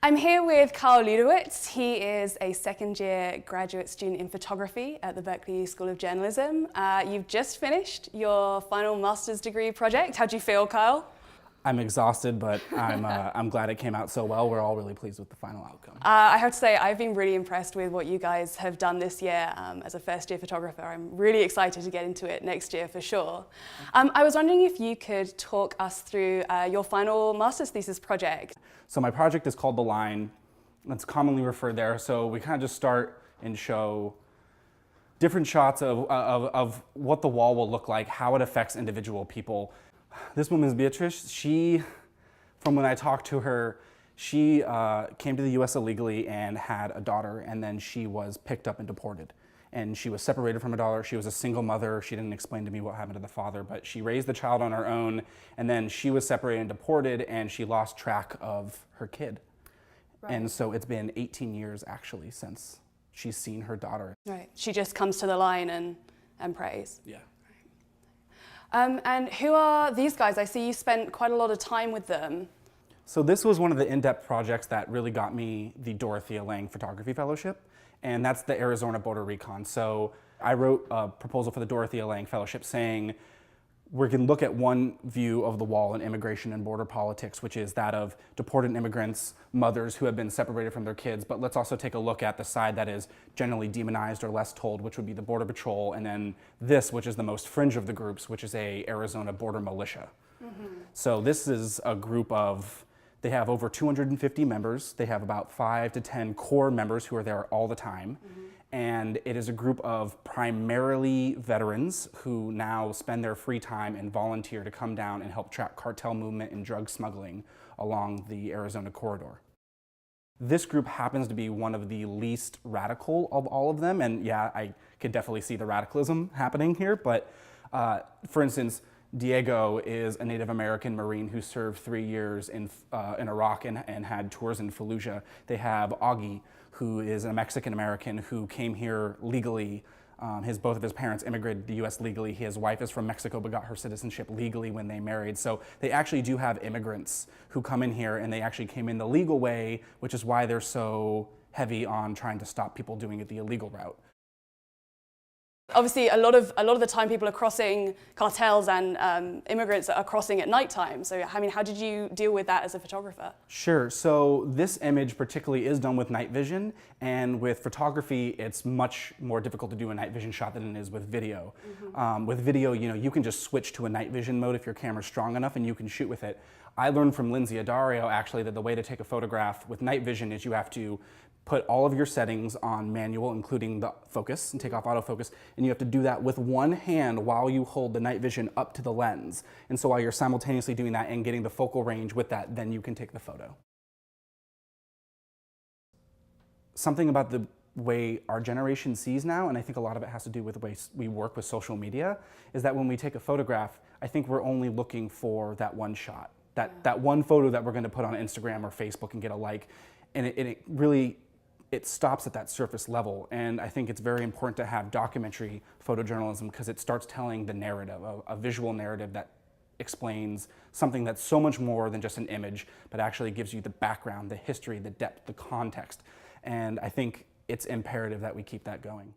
I'm here with Kyle Ludowitz. He is a second-year graduate student in photography at the Berkeley School of Journalism. You've just finished your final master's degree project. How do you feel, Kyle? I'm exhausted, but I'm glad it came out so well. We're all really pleased with the final outcome. I have to say, I've been really impressed with what you guys have done this year as a first-year photographer. I'm really excited to get into it next year for sure. I was wondering if you could talk us through your final master's thesis project. So my project is called The Line. It's commonly referred there. So we kind of just start and show different shots of what the wall will look like, how it affects individual people. This woman is Beatrice. She, from when I talked to her, she came to the US illegally and had a daughter, and then she was picked up and deported. And she was separated from her daughter. She was a single mother. She didn't explain to me what happened to the father, but she raised the child on her own, and then she was separated and deported, and she lost track of her kid. Right. And so it's been 18 years actually since she's seen her daughter. Right. She just comes to the line and prays. Yeah. And who are these guys? I see you spent quite a lot of time with them. So this was one of the in-depth projects that really got me the Dorothea Lange Photography Fellowship, and that's the Arizona Border Recon. So I wrote a proposal for the Dorothea Lange Fellowship saying we can look at one view of the wall in immigration and border politics, which is that of deported immigrants, mothers who have been separated from their kids, but let's also take a look at the side that is generally demonized or less told, which would be the Border Patrol, and then this, which is the most fringe of the groups, which is a Arizona border militia. Mm-hmm. So this is a group of, they have over 250 members. They have about 5 to 10 core members who are there all the time. Mm-hmm. And it is a group of primarily veterans who now spend their free time and volunteer to come down and help track cartel movement and drug smuggling along the Arizona corridor. This group happens to be one of the least radical of all of them, and yeah, I could definitely see the radicalism happening here, but for instance, Diego is a Native American Marine who served 3 years in Iraq and had tours in Fallujah. They have Augie, who is a Mexican American who came here legally. Both of his parents immigrated to the US legally. His wife is from Mexico but got her citizenship legally when they married. So they actually do have immigrants who come in here, and they actually came in the legal way, which is why they're so heavy on trying to stop people doing it the illegal route. Obviously, a lot of the time people are crossing, cartels and immigrants are crossing at nighttime. So, I mean, how did you deal with that as a photographer? Sure. So this image particularly is done with night vision, and with photography, it's much more difficult to do a night vision shot than it is with video. Mm-hmm. With video, you can just switch to a night vision mode if your camera's strong enough, and you can shoot with it. I learned from Lindsay Adario, actually, that the way to take a photograph with night vision is you have to put all of your settings on manual, including the focus, and take off autofocus, and you have to do that with one hand while you hold the night vision up to the lens. And so while you're simultaneously doing that and getting the focal range with that, then you can take the photo. Something about the way our generation sees now, and I think a lot of it has to do with the way we work with social media, is that when we take a photograph, I think we're only looking for that one shot, that one photo that we're going to put on Instagram or Facebook and get a like, and it really stops at that surface level. And I think it's very important to have documentary photojournalism because it starts telling the narrative, a visual narrative that explains something that's so much more than just an image, but actually gives you the background, the history, the depth, the context. And I think it's imperative that we keep that going.